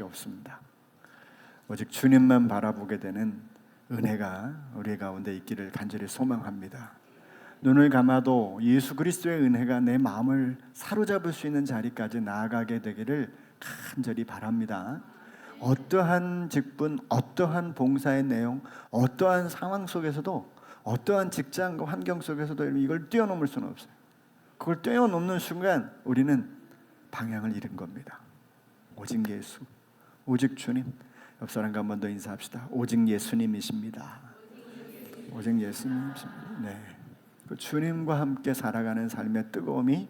없습니다. 오직 주님만 바라보게 되는 은혜가 우리 가운데 있기를 간절히 소망합니다. 눈을 감아도 예수 그리스도의 은혜가 내 마음을 사로잡을 수 있는 자리까지 나아가게 되기를 간절히 바랍니다. 어떠한 직분, 어떠한 봉사의 내용, 어떠한 상황 속에서도, 어떠한 직장과 환경 속에서도 이걸 뛰어넘을 수는 없어요. 그걸 뛰어넘는 순간 우리는 방향을 잃은 겁니다. 오직 예수, 오직 주님. 옆 사람과 한 번 더 인사합시다. 오직 예수님이십니다. 오직 예수님이십니다. 네. 그 주님과 함께 살아가는 삶의 뜨거움이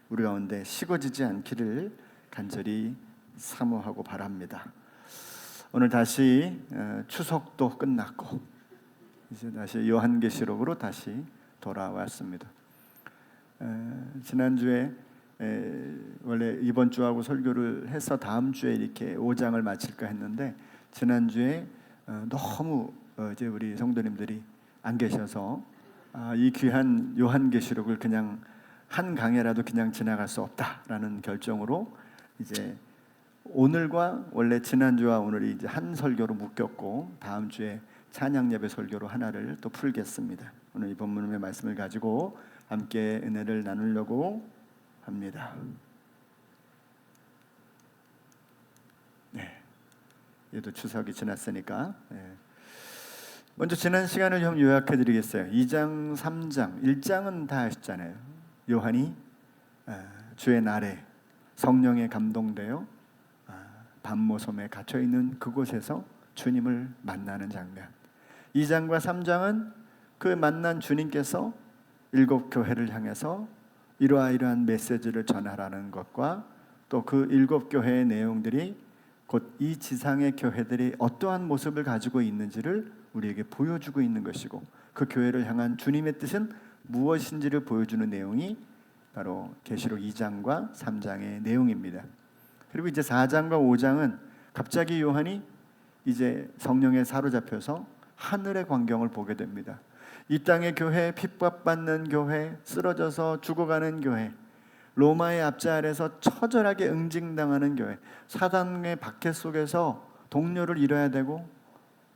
우리 가운데 식어지지 않기를 간절히 사모하고 바랍니다. 오늘 다시 추석도 끝났고 이제 다시 요한계시록으로 다시 돌아왔습니다. 지난주에 원래 이번 주하고 설교를 해서 다음 주에 이렇게 5장을 마칠까 했는데 지난주에 너무 이제 우리 성도님들이 안 계셔서 이 귀한 요한계시록을 그냥 한 강해라도 그냥 지나갈 수 없다라는 결정으로 이제 오늘과 원래 지난주와 오늘이 이제 한 설교로 묶였고 다음 주에 찬양 예배 설교로 하나를 또 풀겠습니다. 오늘 이 본문의 말씀을 가지고 함께 은혜를 나누려고 합니다. 네, 얘도 추석이 지났으니까 먼저 지난 시간을 좀 요약해 드리겠어요. 2장, 3장, 1장은 다 아시잖아요. 요한이 주의 날에 성령에 감동되어 밤모섬에 갇혀있는 그곳에서 주님을 만나는 장면. 2장과 3장은 그 만난 주님께서 7 교회를 향해서 이러한 메시지를 전하라는 것과 또 그 7 교회의 내용들이 곧 이 지상의 교회들이 어떠한 모습을 가지고 있는지를 우리에게 보여주고 있는 것이고 그 교회를 향한 주님의 뜻은 무엇인지를 보여주는 내용이 바로 계시록 2장과 3장의 내용입니다. 그리고 이제 4장과 5장은 갑자기 요한이 이제 성령에 사로잡혀서 하늘의 광경을 보게 됩니다. 이 땅의 교회, 핍박받는 교회, 쓰러져서 죽어가는 교회, 로마의 압제 아래서 처절하게 응징당하는 교회, 사단의 박해 속에서 동료를 잃어야 되고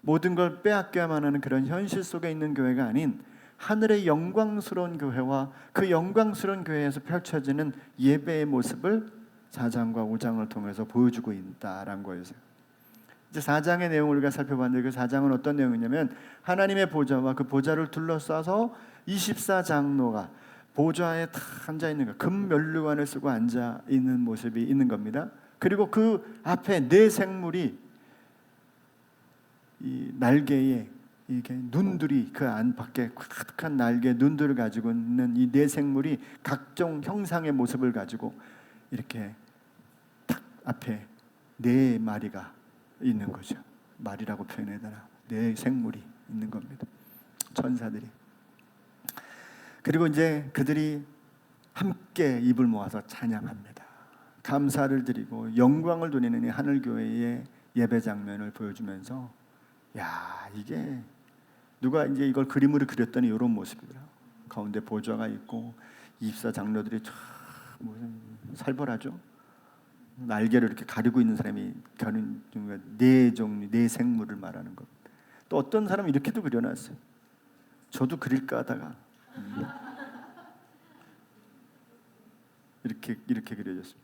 모든 걸 빼앗겨야만 하는 그런 현실 속에 있는 교회가 아닌 하늘의 영광스러운 교회와 그 영광스러운 교회에서 펼쳐지는 예배의 모습을 4장과 5장을 통해서 보여주고 있다라는 거예요. 이제 4장의 내용을 우리가 살펴봤는데 그 4장은 어떤 내용이냐면 하나님의 보좌와 그 보좌를 둘러싸서 24장로가 보좌에 다 앉아 있는 거, 금면류관을 쓰고 앉아 있는 모습이 있는 겁니다. 그리고 그 앞에 네 생물이 이 날개에 이렇게 눈들이 그 안팎에 가득한 날개 눈들을 가지고 있는 이 네 생물이 각종 형상의 모습을 가지고 이렇게 딱 앞에 네 마리가 있는 거죠. 말이라고 표현해야 되나? 네 생물이 있는 겁니다. 천사들이. 그리고 이제 그들이 함께 입을 모아서 찬양합니다. 감사를 드리고 영광을 돌리는 이 하늘교회의 예배 장면을 보여주면서 야, 이게 누가 이제 이걸 그림으로 그렸더니 이런 모습이더라. 가운데 보좌가 있고 24장로들이 쫙 무슨 살벌하죠. 날개를 이렇게 가리고 있는 사람이 가는 네 종류, 네 생물을 말하는 것. 또 어떤 사람은 이렇게도 그려놨어요. 저도 그릴까 하다가 이렇게 그려졌습니다.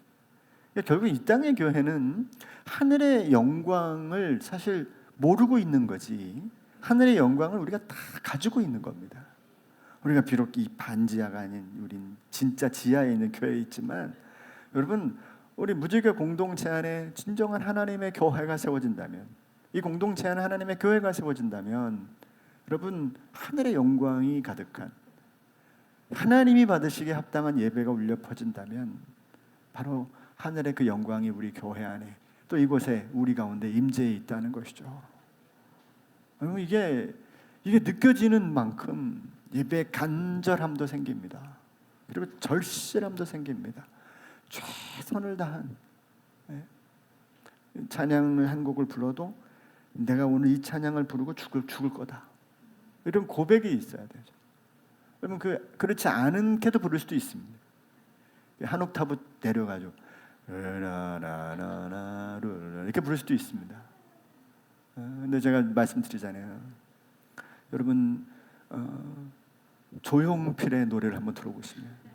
그러니까 결국 이 땅의 교회는 하늘의 영광을 사실 모르고 있는 거지. 하늘의 영광을 우리가 다 가지고 있는 겁니다. 우리가 비록 이 반지하가 아닌 우린 진짜 지하에 있는 교회에 있지만 여러분 우리 무지개 공동체 안에 진정한 하나님의 교회가 세워진다면 이 공동체 안에 하나님의 교회가 세워진다면 여러분 하늘의 영광이 가득한 하나님이 받으시기에 합당한 예배가 울려 퍼진다면 바로 하늘의 그 영광이 우리 교회 안에 또 이곳에 우리 가운데 임재해 있다는 것이죠. 여러분 이게 느껴지는 만큼 예배의 간절함도 생깁니다. 그리고 절실함도 생깁니다. 최선을 다한 찬양을 한 곡을 불러도 내가 오늘 이 찬양을 부르고 죽을 거다. 이런 고백이 있어야 되죠. 여러분 그렇지 않게도 부를 수도 있습니다. 한 옥타브 내려가지고 라라라라라 이렇게 부를 수도 있습니다. 근데 제가 말씀드리잖아요. 여러분 조용필의 노래를 한번 들어보시면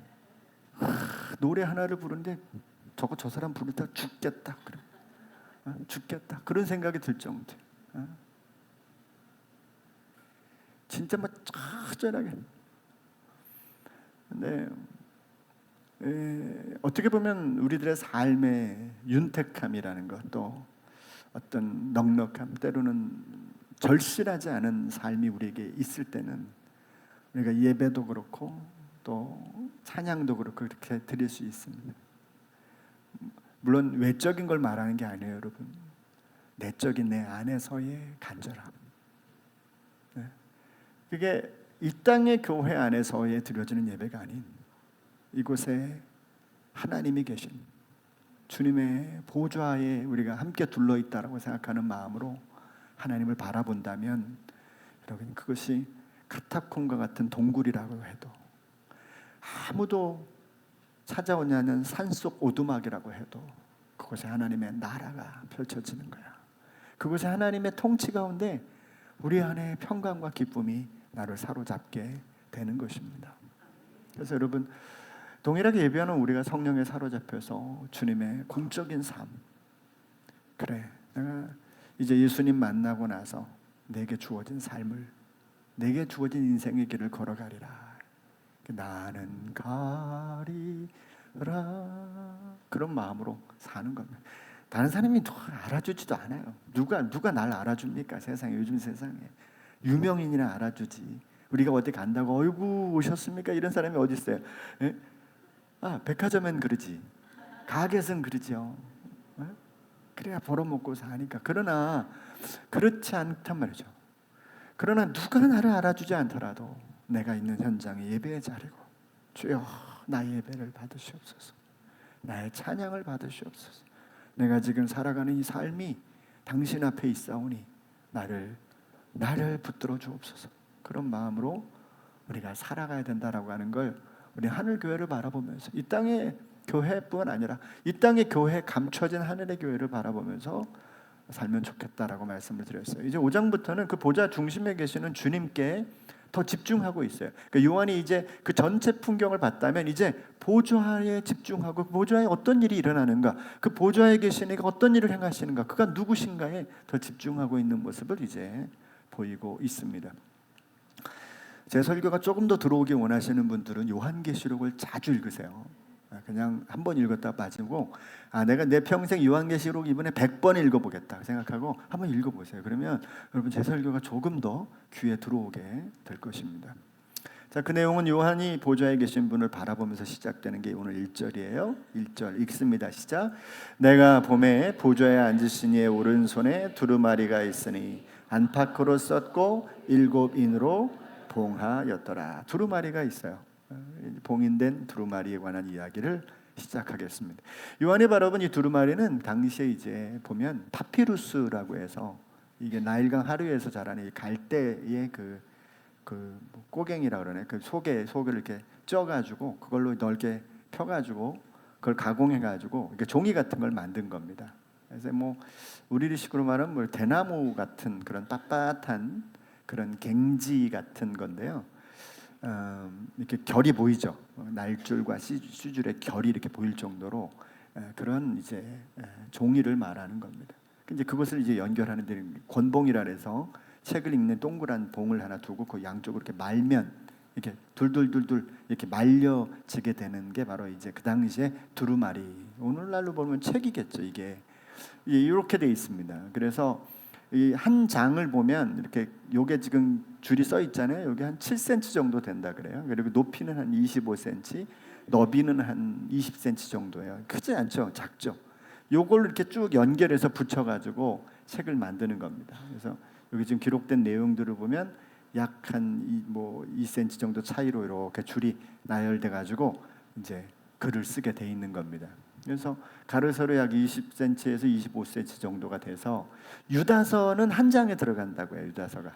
노래 하나를 부르는데 저 사람 부를 때 죽겠다 그래. 죽겠다 그런 생각이 들 정도. 진짜 막 처절하게. 근데 어떻게 보면 우리들의 삶의 윤택함이라는 것, 또 어떤 넉넉함, 때로는 절실하지 않은 삶이 우리에게 있을 때는 우리가 예배도 그렇고 또 찬양도 그렇고 그렇게 드릴 수 있습니다. 물론 외적인 걸 말하는 게 아니에요, 여러분. 내적인 내 안에서의 간절함. 그게 이 땅의 교회 안에서의 드려지는 예배가 아닌 이곳에 하나님이 계신 주님의 보좌에 우리가 함께 둘러 있다라고 생각하는 마음으로 하나님을 바라본다면 여러분 그것이 카타콤과 같은 동굴이라고 해도 아무도 찾아오지 않는 산속 오두막이라고 해도 그곳에 하나님의 나라가 펼쳐지는 거야. 그곳에 하나님의 통치 가운데 우리 안에 평강과 기쁨이 나를 사로잡게 되는 것입니다. 그래서 여러분 동일하게 예배하는 우리가 성령에 사로잡혀서 주님의 공적인 삶, 그래 내가 이제 예수님 만나고 나서 내게 주어진 삶을, 내게 주어진 인생의 길을 걸어가리라. 나는 가리라 그런 마음으로 사는 겁니다. 다른 사람이 알아주지도 않아요. 누가 날 알아줍니까? 세상에, 요즘 세상에 유명인이나 알아주지. 우리가 어디 간다고 어이구 오셨습니까? 이런 사람이 어디 있어요? 예? 백화점엔 그러지, 가게에서는 그러죠. 예? 그래야 벌어먹고 사니까. 그러나 그렇지 않단 말이죠. 그러나 누가 나를 알아주지 않더라도 내가 있는 현장에 예배의 자리고, 주여 나의 예배를 받으시옵소서, 나의 찬양을 받으시옵소서, 내가 지금 살아가는 이 삶이 당신 앞에 있사오니 나를 붙들어 주옵소서. 그런 마음으로 우리가 살아가야 된다라고 하는 걸 우리 하늘교회를 바라보면서, 이 땅의 교회뿐 아니라 이 땅의 교회에 감춰진 하늘의 교회를 바라보면서 살면 좋겠다라고 말씀을 드렸어요. 이제 5장부터는 그 보좌 중심에 계시는 주님께 더 집중하고 있어요. 그러니까 요한이 이제 그 전체 풍경을 봤다면 이제 보좌에 집중하고 보좌에 어떤 일이 일어나는가, 그 보좌에 계신 이가 어떤 일을 행하시는가, 그가 누구신가에 더 집중하고 있는 모습을 이제 보이고 있습니다. 제 설교가 조금 더 들어오기 원하시는 분들은 요한계시록을 자주 읽으세요. 그냥 한번 읽었다 빠지고 내가 내 평생 요한계시록 이번에 100번 읽어보겠다 생각하고 한번 읽어보세요. 그러면 여러분 제 설교가 조금 더 귀에 들어오게 될 것입니다. 자, 그 내용은 요한이 보좌에 계신 분을 바라보면서 시작되는 게 오늘 1절이에요. 1절 읽습니다. 시작. 내가 봄에 보좌에 앉으신 이의 오른손에 두루마리가 있으니 안팎으로 썼고 7인으로 봉하였더라. 두루마리가 있어요. 봉인된 두루마리에 관한 이야기를 시작하겠습니다. 요한이 바라본 이 두루마리는 당시에 이제 보면 파피루스라고 해서 이게 나일강 하류에서 자라는 이 갈대의 그 꼬갱이라 그러네. 그 속을 이렇게 쪄가지고 그걸로 넓게 펴가지고 그걸 가공해가지고 이렇게 종이 같은 걸 만든 겁니다. 그래서 뭐 우리식으로 말하면 뭐 대나무 같은 그런 빳빳한 그런 갱지 같은 건데요. 이렇게 결이 보이죠. 날줄과 씨줄의 결이 이렇게 보일 정도로 그런 이제 종이를 말하는 겁니다. 이제 그것을 이제 연결하는 데 권봉이라 해서 책을 읽는 동그란 봉을 하나 두고 그 양쪽으로 이렇게 말면 이렇게 둘둘둘둘 이렇게 말려지게 되는 게 바로 이제 그 당시에 두루마리. 오늘날로 보면 책이겠죠. 이게 이렇게 돼 있습니다. 그래서 이 한 장을 보면 이렇게 요게 지금 줄이 써 있잖아요. 여기 한 7cm 정도 된다 그래요. 그리고 높이는 한 25cm, 너비는 한 20cm 정도예요. 크지 않죠, 작죠. 요걸 이렇게 쭉 연결해서 붙여가지고 책을 만드는 겁니다. 그래서 여기 지금 기록된 내용들을 보면 약 한 2cm 정도 차이로 이렇게 줄이 나열돼가지고 이제 글을 쓰게 돼 있는 겁니다. 그래서 가로세로 약 20cm에서 25cm 정도가 돼서 유다서는 한 장에 들어간다고 해요. 유다서가.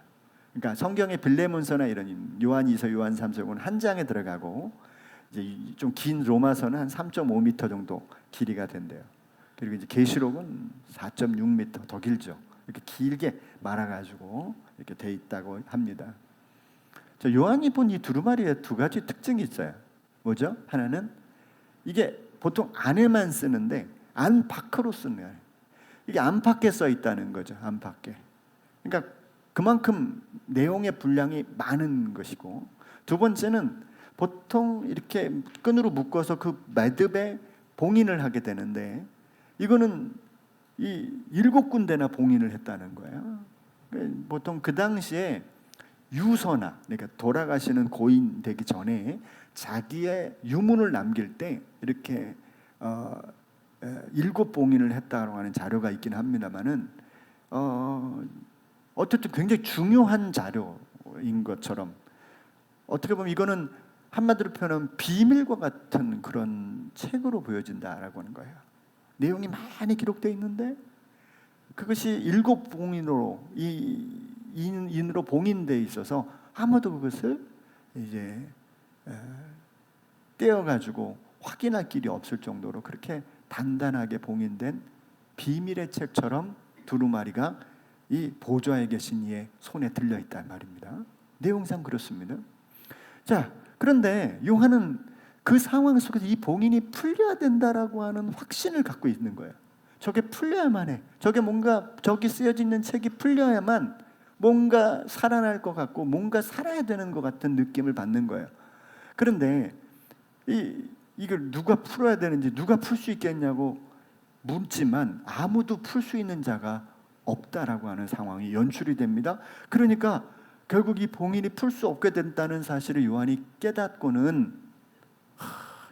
그러니까 성경의 빌레몬서나 이런 요한2서, 요한3서는 한 장에 들어가고 이제 좀 긴 로마서는 한 3.5m 정도 길이가 된대요. 그리고 이제 계시록은 4.6m 더 길죠. 이렇게 길게 말아가지고 이렇게 돼 있다고 합니다. 자, 요한이 본 이 두루마리에 두 가지 특징이 있어요. 뭐죠? 하나는 이게 보통 안에만 쓰는데 안팎으로 쓰는 거예요. 이게 안팎에 써 있다는 거죠. 안팎에. 그러니까 그만큼 내용의 분량이 많은 것이고, 두 번째는 보통 이렇게 끈으로 묶어서 그 매듭에 봉인을 하게 되는데 이거는 이 7군데나 봉인을 했다는 거예요. 보통 그 당시에 유서나, 그러니까 돌아가시는 고인 되기 전에 자기의 유문을 남길 때 이렇게 7봉인을 했다고 하는 자료가 있긴 합니다만은 어쨌든 굉장히 중요한 자료인 것처럼, 어떻게 보면 이거는 한마디로 표현하면 비밀과 같은 그런 책으로 보여진다라고 하는 거예요. 내용이 많이 기록되어 있는데 그것이 7봉인으로 인으로 봉인되어 있어서 아무도 그것을 이제 떼어가지고 확인할 길이 없을 정도로 그렇게 단단하게 봉인된 비밀의 책처럼 두루마리가 이 보좌에 계신 이의 손에 들려 있단 말입니다. 내용상 그렇습니다. 자, 그런데 요한은 그 상황 속에서 이 봉인이 풀려야 된다라고 하는 확신을 갖고 있는 거예요. 저게 풀려야만 해. 저게 뭔가 저기 쓰여져 있는 책이 풀려야만 뭔가 살아날 것 같고 뭔가 살아야 되는 것 같은 느낌을 받는 거예요. 그런데 이걸 누가 풀어야 되는지, 누가 풀 수 있겠냐고 묻지만 아무도 풀 수 있는 자가 없다라고 하는 상황이 연출이 됩니다. 그러니까 결국 이 봉인이 풀 수 없게 된다는 사실을 요한이 깨닫고는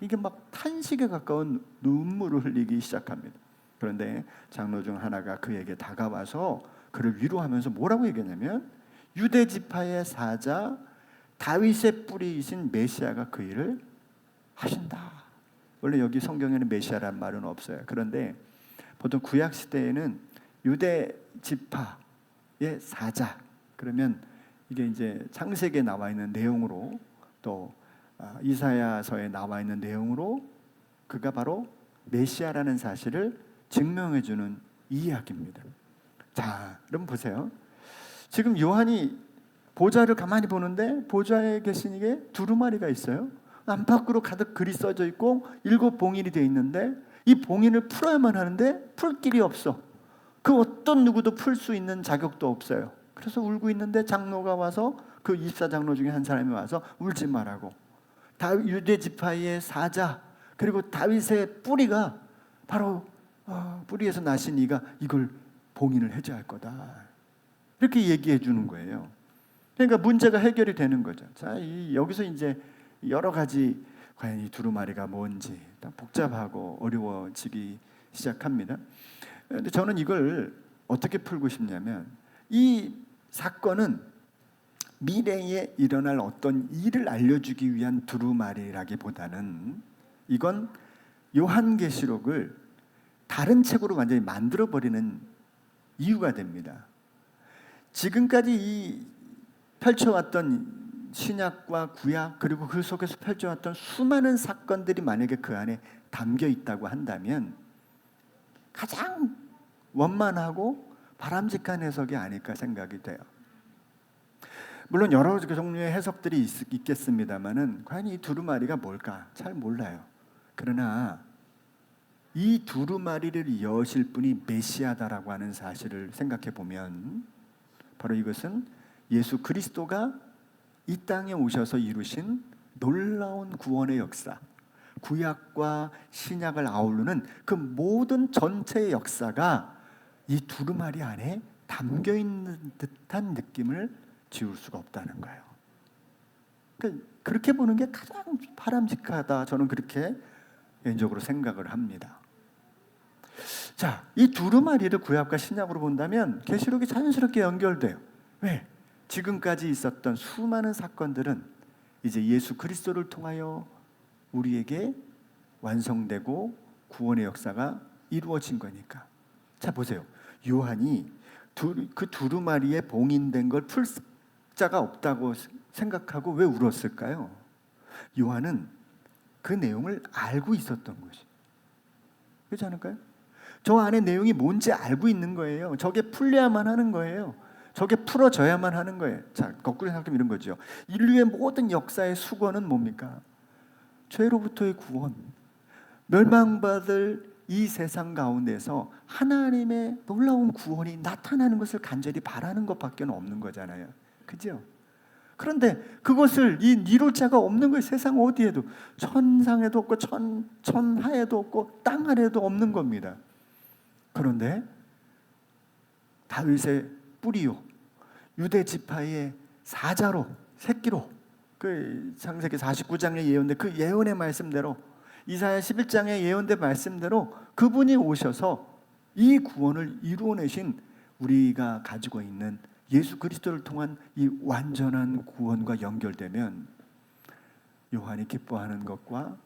이게 막 탄식에 가까운 눈물을 흘리기 시작합니다. 그런데 장로 중 하나가 그에게 다가와서 그를 위로하면서 뭐라고 얘기했냐면, 유대 지파의 사자 다윗의 뿌리이신 메시아가 그 일을 하신다. 원래 여기 성경에는 메시아란 말은 없어요. 그런데 보통 구약 시대에는 유대 지파의 사자, 그러면 이게 이제 창세기에 나와 있는 내용으로, 또 이사야서에 나와 있는 내용으로 그가 바로 메시아라는 사실을 증명해 주는 이야기입니다. 자, 그럼 보세요. 지금 요한이 보좌를 가만히 보는데 보좌에 계신 이게 두루마리가 있어요. 안팎으로 가득 글이 써져 있고 7봉인이 되어 있는데 이 봉인을 풀어야만 하는데 풀 길이 없어. 그 어떤 누구도 풀 수 있는 자격도 없어요. 그래서 울고 있는데 장로가 와서, 그 24장로 중에 한 사람이 와서 울지 말라고, 유대 지파의 사자 그리고 다윗의 뿌리가 바로 뿌리에서 나신 이가 이걸 봉인을 해줘야 할 거다, 이렇게 얘기해 주는 거예요. 그러니까 문제가 해결이 되는 거죠. 자, 여기서 이제 여러 가지 과연 이 두루마리가 뭔지 복잡하고 어려워지기 시작합니다. 그런데 저는 이걸 어떻게 풀고 싶냐면, 이 사건은 미래에 일어날 어떤 일을 알려주기 위한 두루마리라기보다는 이건 요한계시록을 다른 책으로 완전히 만들어버리는 이유가 됩니다. 지금까지 펼쳐왔던 신약과 구약, 그리고 그 속에서 펼쳐왔던 수많은 사건들이 만약에 그 안에 담겨 있다고 한다면 가장 원만하고 바람직한 해석이 아닐까 생각이 돼요. 물론 여러 종류의 해석들이 있겠습니다만은 과연 이 두루마리가 뭘까 잘 몰라요. 그러나 이 두루마리를 여실 분이 메시아다라고 하는 사실을 생각해 보면, 바로 이것은 예수 그리스도가 이 땅에 오셔서 이루신 놀라운 구원의 역사, 구약과 신약을 아우르는 그 모든 전체의 역사가 이 두루마리 안에 담겨 있는 듯한 느낌을 지울 수가 없다는 거예요. 그렇게 보는 게 가장 바람직하다, 저는 그렇게 개인적으로 생각을 합니다. 자, 이 두루마리를 구약과 신약으로 본다면 계시록이 자연스럽게 연결돼요. 왜? 지금까지 있었던 수많은 사건들은 이제 예수 그리스도를 통하여 우리에게 완성되고 구원의 역사가 이루어진 거니까. 자, 보세요. 요한이 그 두루마리에 봉인된 걸 풀 자가 없다고 생각하고 왜 울었을까요? 요한은 그 내용을 알고 있었던 것이. 그렇지 않을까요? 저 안에 내용이 뭔지 알고 있는 거예요. 저게 풀려야만 하는 거예요. 저게 풀어져야만 하는 거예요. 자, 거꾸로 생각하면 이런 거죠. 인류의 모든 역사의 수건은 뭡니까? 죄로부터의 구원. 멸망받을 이 세상 가운데서 하나님의 놀라운 구원이 나타나는 것을 간절히 바라는 것밖에 없는 거잖아요. 그죠? 그런데 그것을 이룰 자가 없는 거예요. 세상 어디에도. 천상에도 없고 천하에도 없고 땅 아래에도 없는 겁니다. 그런데 다윗의 뿌리요, 유대 지파의 사자로, 새끼로, 그 창세기 49장의 예언대 그 예언의 말씀대로, 이사야 11장의 예언된 말씀대로 그분이 오셔서 이 구원을 이루어내신 우리가 가지고 있는 예수 그리스도를 통한 이 완전한 구원과 연결되면 요한이 기뻐하는 것과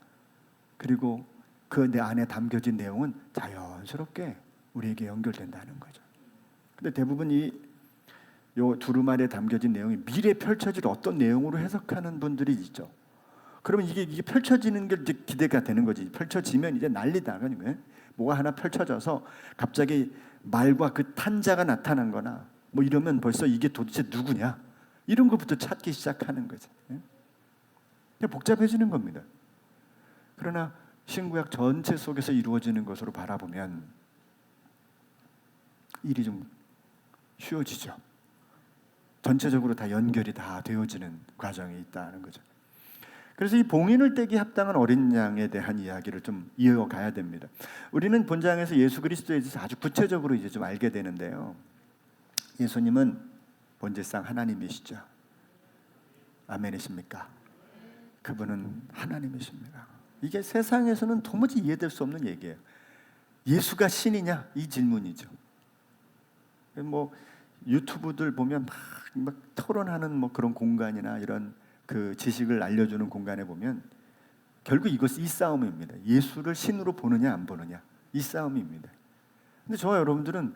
그리고 그 내 안에 담겨진 내용은 자연스럽게 우리에게 연결된다는 거죠. 근데 대부분 요 두루마리에 담겨진 내용이 미래에 펼쳐질 어떤 내용으로 해석하는 분들이 있죠. 그러면 이게 펼쳐지는 게 이제 기대가 되는 거지. 펼쳐지면 이제 난리 나는 거예요. 뭐가 하나 펼쳐져서 갑자기 말과 그 탄자가 나타난 거나 뭐 이러면 벌써 이게 도대체 누구냐? 이런 것부터 찾기 시작하는 거죠. 복잡해지는 겁니다. 그러나 신구약 전체 속에서 이루어지는 것으로 바라보면 일이 좀 쉬워지죠. 전체적으로 다 연결이 다 되어지는 과정이 있다는 거죠. 그래서 이 봉인을 떼기 합당한 어린 양에 대한 이야기를 좀 이어가야 됩니다. 우리는 본장에서 예수 그리스도에 대해서 아주 구체적으로 이제 좀 알게 되는데요. 예수님은 본질상 하나님이시죠. 아멘이십니까? 그분은 하나님이십니다. 이게 세상에서는 도무지 이해될 수 없는 얘기예요. 예수가 신이냐? 이 질문이죠. 뭐 유튜브들 보면 막 토론하는 뭐 그런 공간이나 이런 그 지식을 알려주는 공간에 보면 결국 이 싸움입니다. 예수를 신으로 보느냐 안 보느냐 이 싸움입니다. 근데 저와 여러분들은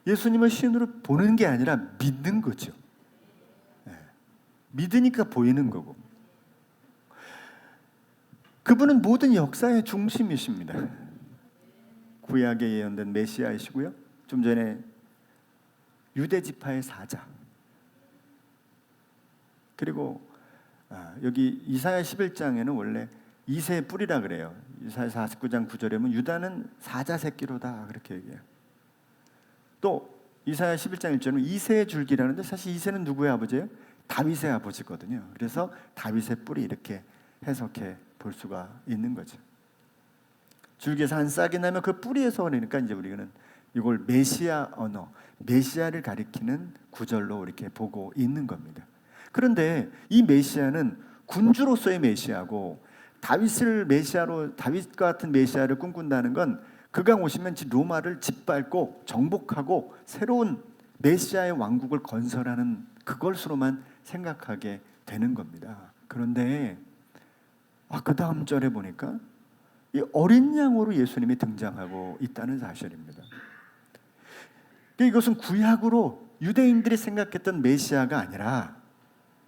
예수님을 신으로 보는 게 아니라 믿는 거죠. 믿으니까 보이는 거고. 그분은 모든 역사의 중심이십니다. 구약에 예언된 메시아이시고요. 좀 전에 유대 지파의 사자. 그리고 여기 이사야 11장에는 원래 이새의 뿌리라 그래요. 이사야 49장 9절에 보면 유다는 사자 새끼로다 그렇게 얘기해요. 또 이사야 11장 1절은 이새의 줄기라는데 사실 이새는 누구의 아버지예요? 다윗의 아버지거든요. 그래서 다윗의 뿌리 이렇게 해석해 볼 수가 있는 거죠. 줄기에서 한 싹이 나면 그 뿌리에서 그러니까 이제 우리는 이걸 메시아 언어, 메시아를 가리키는 구절로 이렇게 보고 있는 겁니다. 그런데 이 메시아는 군주로서의 메시아고 다윗을 메시아로 다윗과 같은 메시아를 꿈꾼다는 건 그가 오시면 로마를 짓밟고 정복하고 새로운 메시아의 왕국을 건설하는 그것으로만 생각하게 되는 겁니다. 그런데 그 다음 절에 보니까 이 어린 양으로 예수님이 등장하고 있다는 사실입니다. 이것은 구약으로 유대인들이 생각했던 메시아가 아니라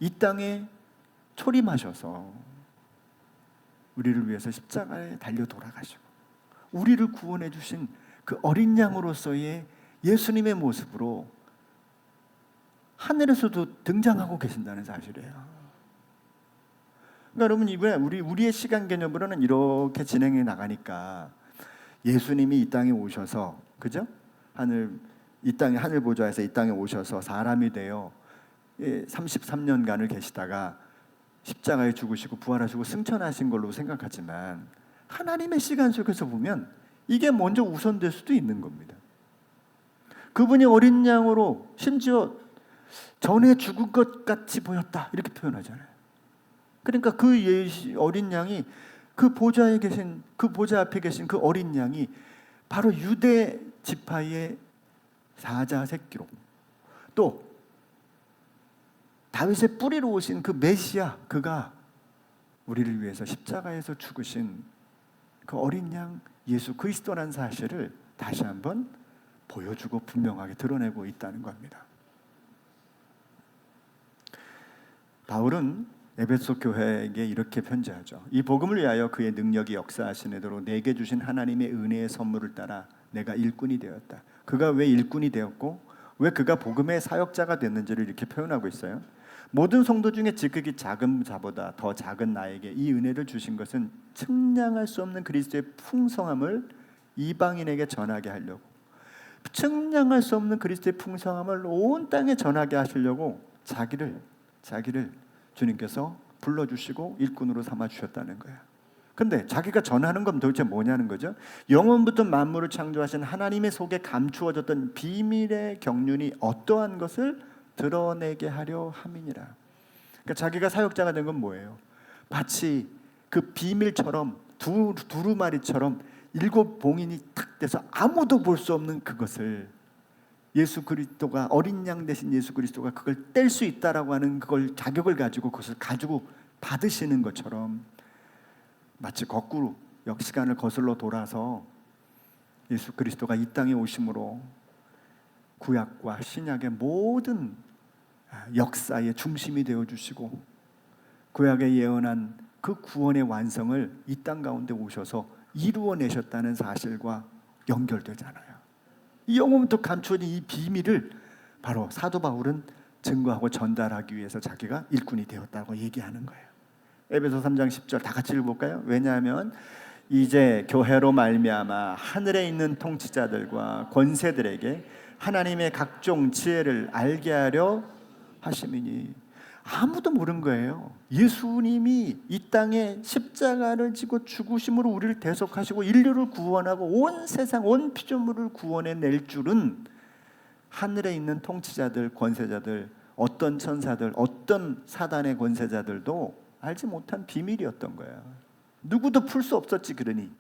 이 땅에 초림하셔서 우리를 위해서 십자가에 달려 돌아가시고 우리를 구원해 주신 그 어린 양으로서의 예수님의 모습으로 하늘에서도 등장하고 계신다는 사실이에요. 그러니까 여러분 이번에 우리의 시간 개념으로는 이렇게 진행해 나가니까 예수님이 이 땅에 오셔서 그죠? 이 땅에 하늘 보좌에서 이 땅에 오셔서 사람이 되어 33년간을 계시다가 십자가에 죽으시고 부활하시고 승천하신 걸로 생각하지만 하나님의 시간 속에서 보면 이게 먼저 우선될 수도 있는 겁니다. 그분이 어린 양으로 심지어 전에 죽은 것 같이 보였다 이렇게 표현하잖아요. 그러니까 그 어린 양이 그 보좌 앞에 계신 그 어린 양이 바로 유대 지파의 사자 새끼로 또 다윗의 뿌리로 오신 그 메시아 그가 우리를 위해서 십자가에서 죽으신 그 어린 양 예수 그리스도라는 사실을 다시 한번 보여주고 분명하게 드러내고 있다는 겁니다. 바울은 에베소 교회에게 이렇게 편지하죠. 이 복음을 위하여 그의 능력이 역사하시는 대로 내게 주신 하나님의 은혜의 선물을 따라 내가 일꾼이 되었다. 그가 왜 일꾼이 되었고 왜 그가 복음의 사역자가 됐는지를 이렇게 표현하고 있어요. 모든 성도 중에 지극히 작은 자보다 더 작은 나에게 이 은혜를 주신 것은 측량할 수 없는 그리스도의 풍성함을 이방인에게 전하게 하려고, 측량할 수 없는 그리스도의 풍성함을 온 땅에 전하게 하시려고 자기를 주님께서 불러주시고 일꾼으로 삼아 주셨다는 거예요. 근데 자기가 전하는 건 도대체 뭐냐는 거죠. 영원부터 만물을 창조하신 하나님의 속에 감추어졌던 비밀의 경륜이 어떠한 것을 드러내게 하려 함이니라. 그러니까 자기가 사역자가 된 건 뭐예요? 마치 그 비밀처럼 두루마리처럼 7 봉인이 탁 돼서 아무도 볼 수 없는 그것을 예수 그리스도가, 어린 양 대신 예수 그리스도가 그걸 뗄 수 있다라고 하는 그걸 자격을 가지고 그것을 가지고 받으시는 것처럼, 마치 거꾸로 역시간을 거슬러 돌아서 예수 그리스도가 이 땅에 오심으로 구약과 신약의 모든 역사의 중심이 되어주시고 구약에 예언한 그 구원의 완성을 이 땅 가운데 오셔서 이루어내셨다는 사실과 연결되잖아요. 이 영혼부터 감추어진 이 비밀을 바로 사도 바울은 증거하고 전달하기 위해서 자기가 일꾼이 되었다고 얘기하는 거예요. 에베소 3장 10절 다 같이 읽어볼까요? 왜냐하면 이제 교회로 말미암아 하늘에 있는 통치자들과 권세들에게 하나님의 각종 지혜를 알게 하려 하심이니. 아무도 모르는 거예요. 예수님이 이 땅에 십자가를 지고 죽으심으로 우리를 대속하시고 인류를 구원하고 온 세상 온 피조물을 구원해낼 줄은 하늘에 있는 통치자들, 권세자들, 어떤 천사들, 어떤 사단의 권세자들도 알지 못한 비밀이었던 거예요. 누구도 풀 수 없었지. 그러니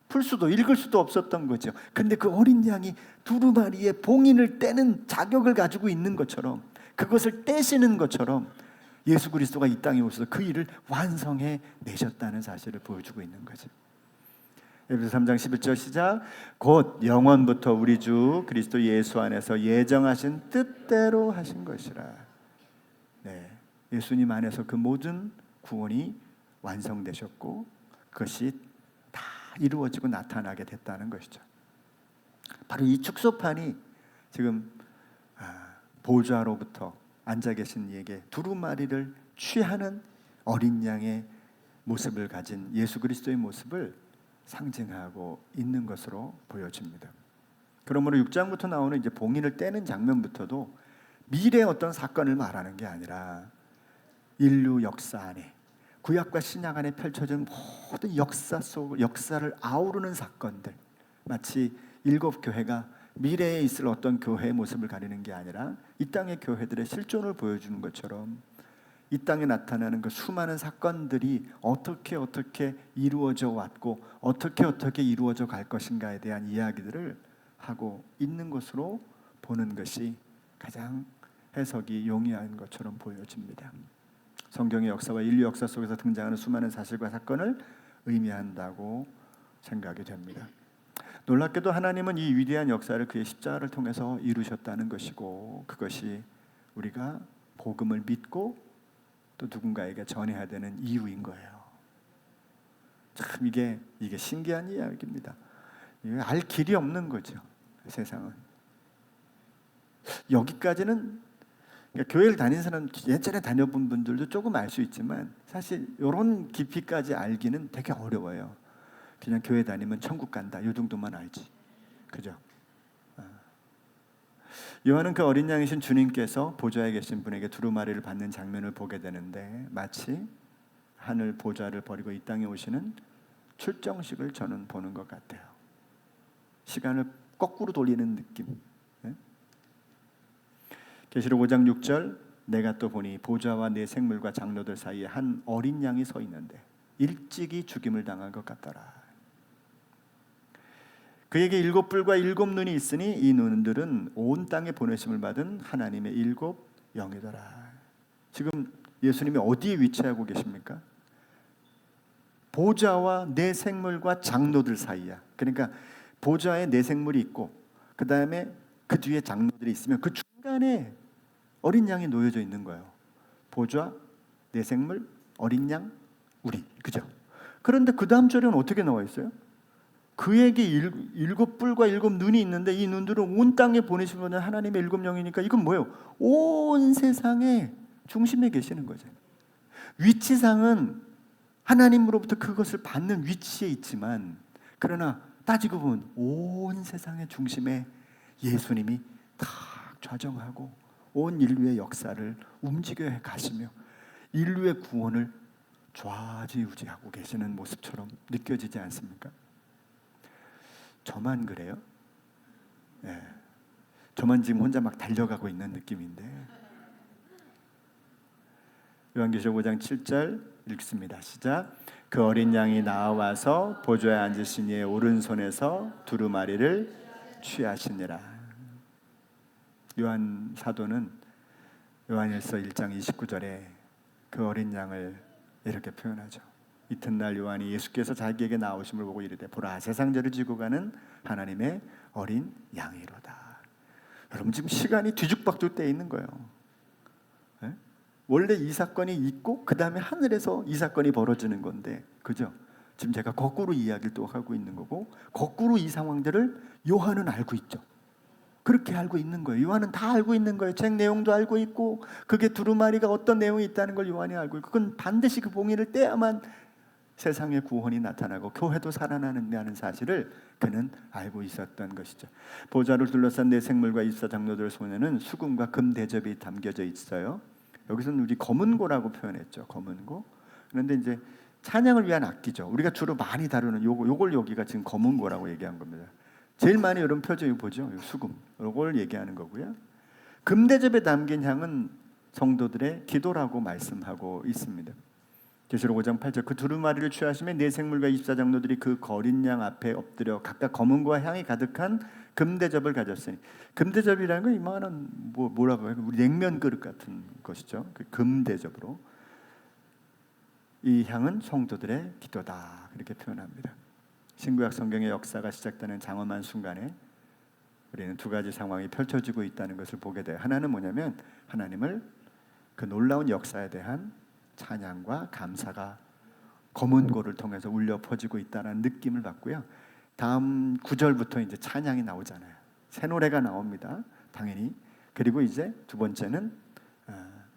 풀 수도 읽을 수도 없었던 거죠. 근데 그 어린 양이 두루마리의 봉인을 떼는 자격을 가지고 있는 것처럼, 그것을 떼시는 것처럼 예수 그리스도가 이 땅에 오셔서 그 일을 완성해 내셨다는 사실을 보여주고 있는 거죠. 에베소 3장 11절 시작. 곧 영원부터 우리 주 그리스도 예수 안에서 예정하신 뜻대로 하신 것이라. 네, 예수님 안에서 그 모든 구원이 완성되셨고 그것이 다 이루어지고 나타나게 됐다는 것이죠. 바로 이 축소판이 지금 보좌로부터 앉아 계신 이에게 두루마리를 취하는 어린 양의 모습을 가진 예수 그리스도의 모습을 상징하고 있는 것으로 보여집니다. 그러므로 6장부터 나오는 이제 봉인을 떼는 장면부터도 미래의 어떤 사건을 말하는 게 아니라 인류 역사 안에, 구약과 신약 안에 펼쳐진 모든 역사 속 역사를 아우르는 사건들, 마치 7 교회가 미래에 있을 어떤 교회의 모습을 가리는 게 아니라 이 땅의 교회들의 실존을 보여주는 것처럼 이 땅에 나타나는 그 수많은 사건들이 어떻게 이루어져 왔고 어떻게 이루어져 갈 것인가에 대한 이야기들을 하고 있는 것으로 보는 것이 가장 해석이 용이한 것처럼 보여집니다. 성경의 역사와 인류 역사 속에서 등장하는 수많은 사실과 사건을 의미한다고 생각이 됩니다. 놀랍게도 하나님은 이 위대한 역사를 그의 십자가를 통해서 이루셨다는 것이고, 그것이 우리가 복음을 믿고 또 누군가에게 전해야 되는 이유인 거예요. 참 이게 신기한 이야기입니다. 알 길이 없는 거죠. 세상은. 여기까지는 그러니까 교회를 다니는 사람, 예전에 다녀본 분들도 조금 알 수 있지만 사실 이런 깊이까지 알기는 되게 어려워요. 그냥 교회 다니면 천국 간다, 이 정도만 알지. 그죠? 요한은 그 어린 양이신 주님께서 보좌에 계신 분에게 두루마리를 받는 장면을 보게 되는데, 마치 하늘 보좌를 버리고 이 땅에 오시는 출정식을 저는 보는 것 같아요. 시간을 거꾸로 돌리는 느낌. 계시록 5장 6절, 내가 또 보니 보좌와 네 생물과 장로들 사이에 한 어린 양이 서 있는데 일찍이 죽임을 당한 것 같더라. 그에게 7 뿔과 7 눈이 있으니 이 눈들은 온 땅에 보내심을 받은 하나님의 7 영이더라. 지금 예수님이 어디에 위치하고 계십니까? 보좌와 네 생물과 장로들 사이야. 그러니까 보좌에 네 생물이 있고 그 다음에 그 뒤에 장로들이 있으면 그 중간에 어린 양이 놓여져 있는 거예요. 보좌, 네 생물, 어린 양, 우리. 그죠? 그런데 그 다음 절에는 어떻게 나와 있어요? 그에게 일곱 뿔과 일곱 눈이 있는데 이 눈들은 온 땅에 보내신 분은 하나님의 일곱 영이니까 이건 뭐예요? 온 세상의 중심에 계시는 거죠. 위치상은 하나님으로부터 그것을 받는 위치에 있지만, 그러나 따지고 보면 온 세상의 중심에 예수님이 딱 좌정하고 온 인류의 역사를 움직여 가시며 인류의 구원을 좌지우지하고 계시는 모습처럼 느껴지지 않습니까? 저만 그래요? 네. 저만 지금 혼자 막 달려가고 있는 느낌인데. 요한계시록 5장 7절 읽습니다. 시작. 그 어린 양이 나와서 보좌에 앉으신 이의 오른손에서 두루마리를 취하시니라. 요한 사도는 요한일서 1장 29절에 그 어린 양을 이렇게 표현하죠. 이튿날 요한이 예수께서 자기에게 나오심을 보고 이르되 보라 세상 죄를 지고 가는 하나님의 어린 양이로다. 여러분 지금 시간이 뒤죽박죽 돼 있는 거예요. 네? 원래 이 사건이 있고 그 다음에 하늘에서 이 사건이 벌어지는 건데, 그죠? 지금 제가 거꾸로 이야기를 또 하고 있는 거고, 거꾸로 이 상황들을 요한은 알고 있죠. 그렇게 알고 있는 거예요. 요한은 다 알고 있는 거예요. 책 내용도 알고 있고, 그게 두루마리가 어떤 내용이 있다는 걸 요한이 알고 있고, 그건 반드시 그 봉인을 떼야만 세상의 구원이 나타나고 교회도 살아나는다는 사실을 그는 알고 있었던 것이죠. 보좌를 둘러싼 네 생물과 24장로들 손에는 수금과 금 대접이 담겨져 있어요. 여기서는 우리 검은고라고 표현했죠. 검은고. 그런데 이제 찬양을 위한 악기죠. 우리가 주로 많이 다루는 요걸 여기가 지금 검은고라고 얘기한 겁니다. 제일 많이 여러분 표정이 보죠. 수금. 요걸 얘기하는 거고요. 금 대접에 담긴 향은 성도들의 기도라고 말씀하고 있습니다. 계시록 5장 8절 그 두루마리를 취하시며 네 생물과 24장로들이 그 어린 양 앞에 엎드려 각각 검은고와 향이 가득한 금대접을 가졌으니, 금대접이라는 건 이만한 뭐라고 해요? 우리 냉면 그릇 같은 것이죠. 그 금대접으로 이 향은 성도들의 기도다 그렇게 표현합니다. 신구약 성경의 역사가 시작되는 장엄한 순간에 우리는 두 가지 상황이 펼쳐지고 있다는 것을 보게 돼요. 하나는 뭐냐면 하나님을 그 놀라운 역사에 대한 찬양과 감사가 검은고를 통해서 울려 퍼지고 있다는 느낌을 받고요. 다음 9절부터 이제 찬양이 나오잖아요. 새 노래가 나옵니다. 당연히. 그리고 이제 두 번째는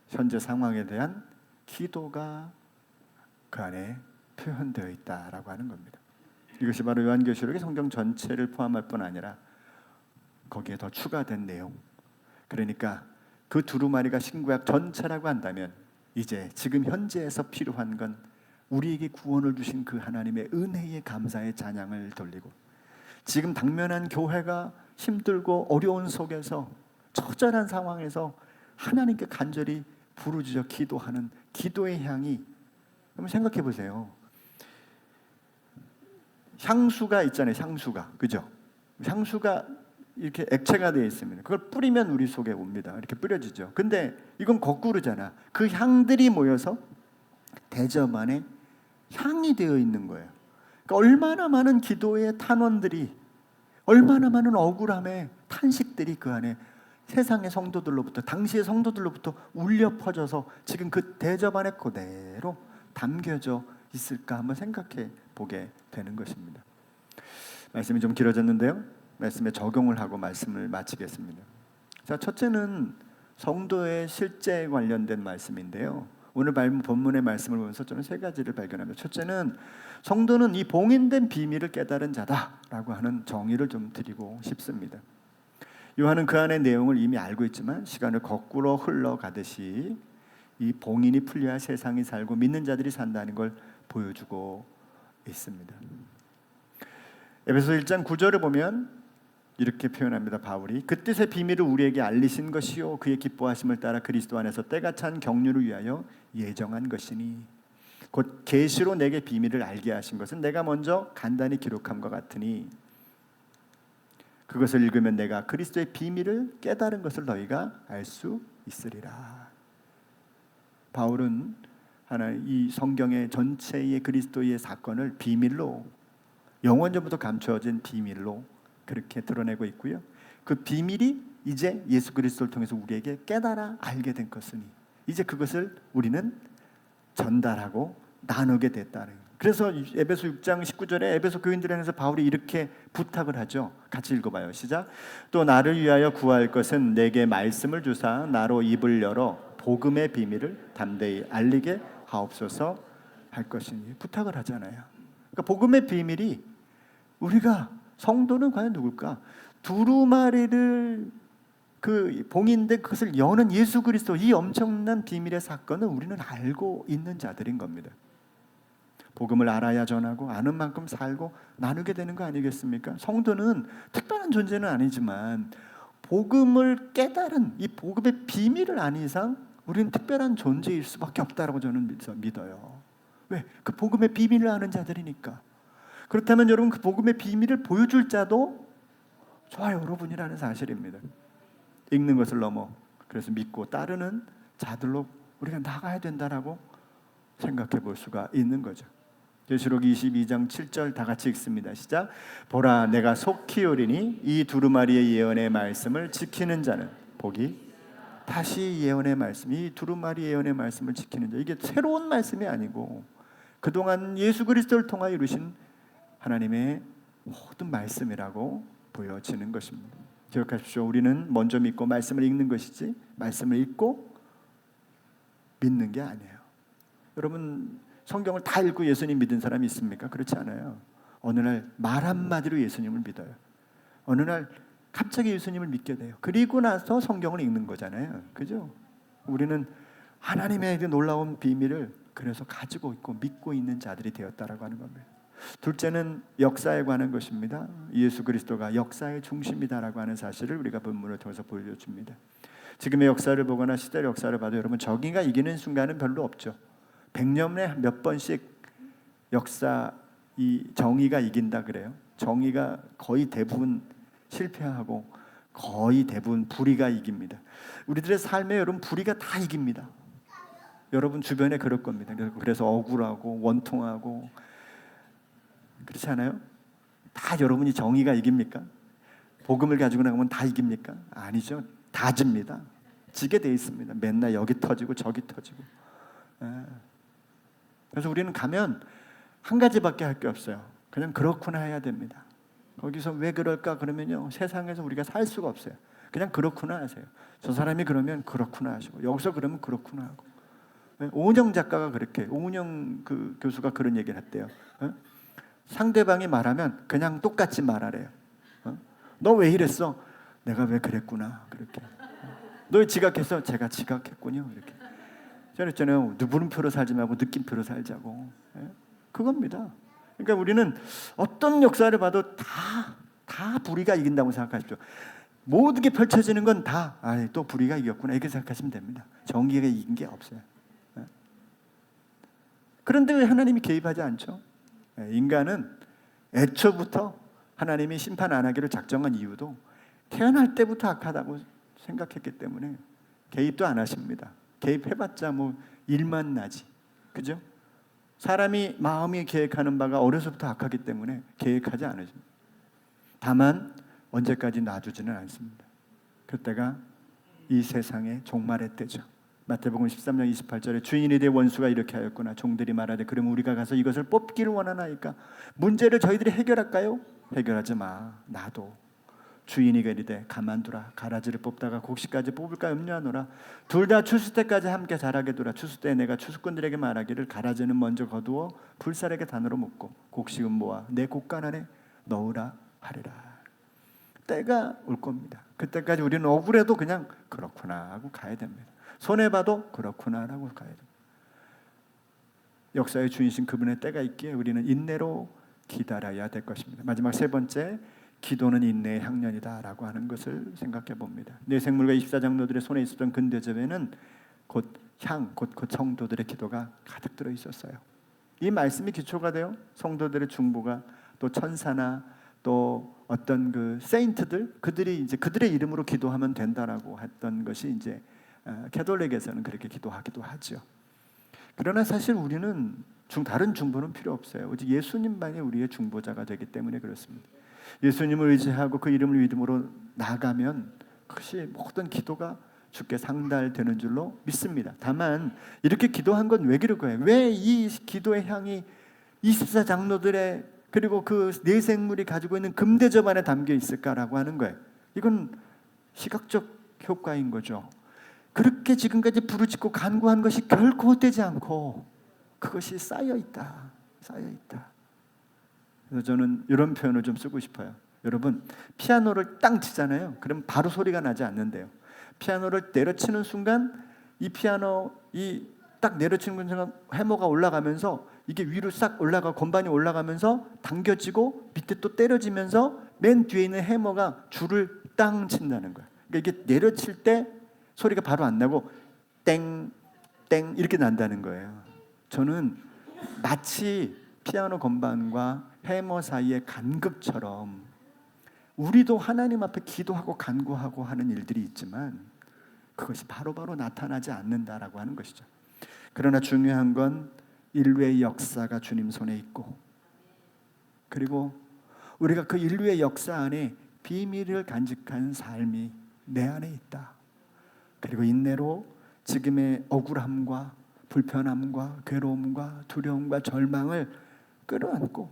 현재 상황에 대한 기도가 그 안에 표현되어 있다라고 하는 겁니다. 이것이 바로 요한계시록의 성경 전체를 포함할 뿐 아니라 거기에 더 추가된 내용. 그러니까 그 두루마리가 신구약 전체라고 한다면 이제 지금 현재에서 필요한 건 우리에게 구원을 주신 그 하나님의 은혜의 감사의 찬양을 돌리고, 지금 당면한 교회가 힘들고 어려운 속에서 처절한 상황에서 하나님께 간절히 부르짖어 기도하는 기도의 향이, 한번 생각해 보세요. 향수가 있잖아요. 향수가, 그죠? 향수가 이렇게 액체가 되어 있습니다. 그걸 뿌리면 우리 속에 옵니다. 이렇게 뿌려지죠. 근데 이건 거꾸로잖아. 그 향들이 모여서 대접 안에 향이 되어 있는 거예요. 그러니까 얼마나 많은 기도의 탄원들이, 얼마나 많은 억울함의 탄식들이 그 안에 세상의 성도들로부터, 당시의 성도들로부터 울려 퍼져서 지금 그 대접 안에 그대로 담겨져 있을까 한번 생각해 보게 되는 것입니다. 말씀이 좀 길어졌는데요. 말씀에 적용을 하고 말씀을 마치겠습니다. 자, 첫째는 성도의 실제에 관련된 말씀인데요. 오늘 본문의 말씀을 보면서 저는 세 가지를 발견합니다. 첫째는 성도는 이 봉인된 비밀을 깨달은 자다라고 하는 정의를 좀 드리고 싶습니다. 요한은 그 안의 내용을 이미 알고 있지만 시간을 거꾸로 흘러가듯이 이 봉인이 풀려야 세상이 살고 믿는 자들이 산다는 걸 보여주고 있습니다. 에베소 1장 9절을 보면 이렇게 표현합니다. 바울이 그 뜻의 비밀을 우리에게 알리신 것이요 그의 기뻐하심을 따라 그리스도 안에서 때가 찬 경륜을 위하여 예정한 것이니, 곧 계시로 내게 비밀을 알게 하신 것은 내가 먼저 간단히 기록함과 같으니 그것을 읽으면 내가 그리스도의 비밀을 깨달은 것을 너희가 알 수 있으리라. 바울은 이 성경의 전체의 그리스도의 사건을 비밀로, 영원전부터 감춰진 비밀로 그렇게 드러내고 있고요. 그 비밀이 이제 예수 그리스도를 통해서 우리에게 깨달아 알게 된 것이니 이제 그것을 우리는 전달하고 나누게 됐다는, 그래서 에베소 6장 19절에 에베소 교인들에 대해서 바울이 이렇게 부탁을 하죠. 같이 읽어봐요. 시작. 또 나를 위하여 구할 것은 내게 말씀을 주사 나로 입을 열어 복음의 비밀을 담대히 알리게 하옵소서 할 것이니, 부탁을 하잖아요. 그러니까 복음의 비밀이, 우리가 성도는 과연 누굴까? 두루마리를 그 봉인된 그것을 여는 예수 그리스도, 이 엄청난 비밀의 사건은 우리는 알고 있는 자들인 겁니다. 복음을 알아야 전하고 아는 만큼 살고 나누게 되는 거 아니겠습니까? 성도는 특별한 존재는 아니지만 복음을 깨달은 이 복음의 비밀을 아는 이상 우리는 특별한 존재일 수밖에 없다라고 저는 믿어요. 왜? 그 복음의 비밀을 아는 자들이니까. 그렇다면 여러분, 그 복음의 비밀을 보여줄 자도 저와 여러분이라는 사실입니다. 읽는 것을 넘어 그래서 믿고 따르는 자들로 우리가 나가야 된다라고 생각해 볼 수가 있는 거죠. 계시록 22장 7절 다 같이 읽습니다. 시작. 보라, 내가 속히 오리니 이 두루마리의 예언의 말씀을 지키는 자는 복이. 다시 예언의 말씀, 이 두루마리 예언의 말씀을 지키는 자, 이게 새로운 말씀이 아니고 그동안 예수 그리스도를 통하여 이루신 하나님의 모든 말씀이라고 보여지는 것입니다. 기억하십시오. 우리는 먼저 믿고 말씀을 읽는 것이지 말씀을 읽고 믿는 게 아니에요. 여러분, 성경을 다 읽고 예수님 믿은 사람이 있습니까? 그렇지 않아요. 어느 날 말 한마디로 예수님을 믿어요. 어느 날 갑자기 예수님을 믿게 돼요. 그리고 나서 성경을 읽는 거잖아요. 그죠? 우리는 하나님의 그 놀라운 비밀을 그래서 가지고 있고 믿고 있는 자들이 되었다라고 하는 겁니다. 둘째는 역사에 관한 것입니다. 예수 그리스도가 역사의 중심이다라고 하는 사실을 우리가 본문을 통해서 보여줍니다. 지금의 역사를 보거나 시대의 역사를 봐도 여러분, 정의가 이기는 순간은 별로 없죠. 100년에 몇 번씩 역사, 이 정의가 이긴다 그래요. 정의가 거의 대부분 실패하고 거의 대부분 불의가 이깁니다. 우리들의 삶에 여러분, 불의가 다 이깁니다. 여러분 주변에 그럴 겁니다. 그래서 억울하고 원통하고 그렇지 않아요? 다 여러분이 정의가 이깁니까? 복음을 가지고 나가면 다 이깁니까? 아니죠. 다 집니다. 지게 돼 있습니다. 맨날 여기 터지고 저기 터지고. 그래서 우리는 가면 한 가지밖에 할 게 없어요. 그냥 그렇구나 해야 됩니다. 거기서 왜 그럴까 그러면요, 세상에서 우리가 살 수가 없어요. 그냥 그렇구나 하세요. 저 사람이 그러면 그렇구나 하시고, 여기서 그러면 그렇구나 하고. 오은영 작가가 그렇게, 오은영 그 교수가 그런 얘기를 했대요. 상대방이 말하면 그냥 똑같이 말하래요. 너 왜 이랬어? 내가 왜 그랬구나. 그렇게. 너 왜 지각했어? 제가 지각했군요. 이렇게. 저는 했잖아요. 물음표로 살지 말고 느낌표로 살자고. 그겁니다. 그러니까 우리는 어떤 역사를 봐도 다 불의가 이긴다고 생각하십시오. 모든 게 펼쳐지는 건 다 또 불의가 이겼구나 이렇게 생각하시면 됩니다. 정의가 이긴 게 없어요. 그런데 왜 하나님이 개입하지 않죠? 인간은 애초부터 하나님이 심판 안 하기를 작정한 이유도 태어날 때부터 악하다고 생각했기 때문에 개입도 안 하십니다. 개입해봤자 뭐 일만 나지, 그죠? 사람이 마음이 계획하는 바가 어려서부터 악하기 때문에 계획하지 않으십니다. 다만 언제까지 놔두지는 않습니다. 그때가 이 세상의 종말의 때죠. 마태복음 13장 28절에 주인이 내 원수가 이렇게 하였구나. 종들이 말하되 그러면 우리가 가서 이것을 뽑기를 원하나이까? 문제를 저희들이 해결할까요? 해결하지 마. 놔둬. 주인이 이르되 가만두라. 가라지를 뽑다가 곡식까지 뽑을까 염려하노라. 둘 다 추수 때까지 함께 자라게 두라. 추수 때에 내가 추수꾼들에게 말하기를 가라지는 먼저 거두어 불살에게 단으로 묶고 곡식은 모아 내 곡간 안에 넣으라 하리라. 때가 올 겁니다. 그때까지 우리는 억울해도 그냥 그렇구나 하고 가야 됩니다. 손해봐도 그렇구나 라고 가야 됩니다. 역사의 주인이신 그분의 때가 있기에 우리는 인내로 기다려야 될 것입니다. 마지막 세 번째, 기도는 인내의 향연이다라고 하는 것을 생각해 봅니다. 뇌생물과 24장로들의 손에 있었던 근대접에는 곧 성도들의 기도가 가득 들어 있었어요. 이 말씀이 기초가 돼요. 성도들의 중보가 또 천사나 또 어떤 그 세인트들, 그들이 이제 그들의 이름으로 기도하면 된다라고 했던 것이 이제 캐톨릭에서는 그렇게 기도하기도 하죠. 그러나 사실 우리는 다른 중보는 필요 없어요. 오직 예수님만이 우리의 중보자가 되기 때문에 그렇습니다. 예수님을 의지하고 그 이름을 믿음으로 나가면 그것이 모든 기도가 주께 상달되는 줄로 믿습니다. 다만 이렇게 기도한 건 왜 그럴 거예요? 왜 이 기도의 향이 24 장로들의 그리고 그 네 생물이 가지고 있는 금대접 안에 담겨 있을까라고 하는 거예요. 이건 시각적 효과인 거죠. 그렇게 지금까지 부르짖고 간구한 것이 결코 헛되지 않고 그것이 쌓여 있다. 그래서 저는 이런 표현을 좀 쓰고 싶어요. 여러분, 피아노를 땅 치잖아요. 그럼 바로 소리가 나지 않는데요. 피아노를 내려치는 순간 이 피아노 딱 내려치는 순간 해머가 올라가면서 이게 위로 싹 올라가 건반이 올라가면서 당겨지고 밑에 또 때려지면서 맨 뒤에 있는 해머가 줄을 땅 친다는 거예요. 그러니까 이게 내려칠 때 소리가 바로 안 나고 땡 이렇게 난다는 거예요. 저는 마치 피아노 건반과 해머 사이의 간극처럼 우리도 하나님 앞에 기도하고 간구하고 하는 일들이 있지만 그것이 바로바로 나타나지 않는다라고 하는 것이죠. 그러나 중요한 건 인류의 역사가 주님 손에 있고, 그리고 우리가 그 인류의 역사 안에 비밀을 간직한 삶이 내 안에 있다. 그리고 인내로 지금의 억울함과 불편함과 괴로움과 두려움과 절망을 끌어안고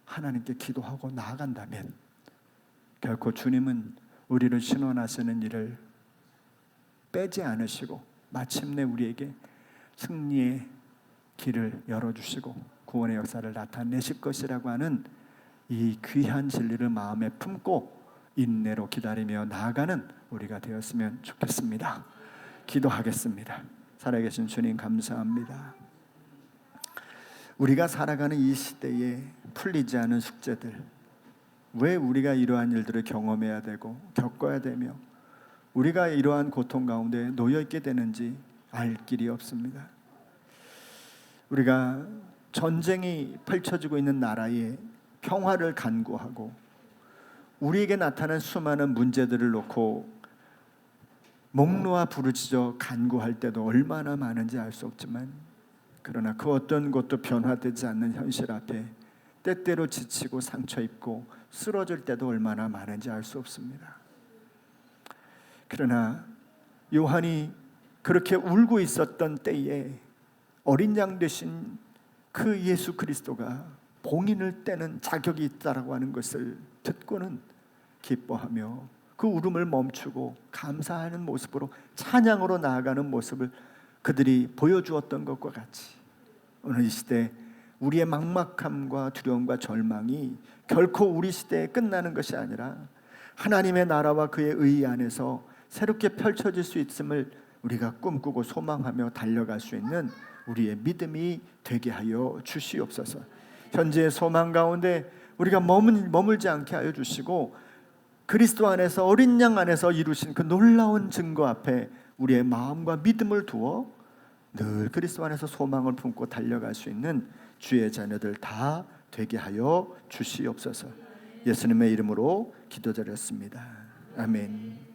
하나님께 기도하고 나아간다면 결코 주님은 우리를 신원하시는 일을 빼지 않으시고 마침내 우리에게 승리의 길을 열어주시고 구원의 역사를 나타내실 것이라고 하는 이 귀한 진리를 마음에 품고 인내로 기다리며 나아가는 우리가 되었으면 좋겠습니다. 기도하겠습니다. 살아계신 주님 감사합니다. 우리가 살아가는 이 시대에 풀리지 않은 숙제들, 왜 우리가 이러한 일들을 경험해야 되고 겪어야 되며 우리가 이러한 고통 가운데 놓여 있게 되는지 알 길이 없습니다. 우리가 전쟁이 펼쳐지고 있는 나라에 평화를 간구하고 우리에게 나타난 수많은 문제들을 놓고 목 놓아 부르짖어 간구할 때도 얼마나 많은지 알 수 없지만, 그러나 그 어떤 것도 변화되지 않는 현실 앞에 때때로 지치고 상처 입고 쓰러질 때도 얼마나 많은지 알 수 없습니다. 그러나 요한이 그렇게 울고 있었던 때에 어린 양 되신 그 예수 그리스도가 봉인을 떼는 자격이 있다라고 하는 것을 듣고는 기뻐하며 그 울음을 멈추고 감사하는 모습으로 찬양으로 나아가는 모습을 그들이 보여주었던 것과 같이 오늘 이 시대 우리의 막막함과 두려움과 절망이 결코 우리 시대에 끝나는 것이 아니라 하나님의 나라와 그의 의 안에서 새롭게 펼쳐질 수 있음을 우리가 꿈꾸고 소망하며 달려갈 수 있는 우리의 믿음이 되게 하여 주시옵소서. 현재의 소망 가운데 우리가 머물지 않게 하여 주시고 그리스도 안에서 어린 양 안에서 이루신 그 놀라운 증거 앞에 우리의 마음과 믿음을 두어 늘 그리스도 안에서 소망을 품고 달려갈 수 있는 주의 자녀들 다 되게 하여 주시옵소서. 예수님의 이름으로 기도드렸습니다. 아멘.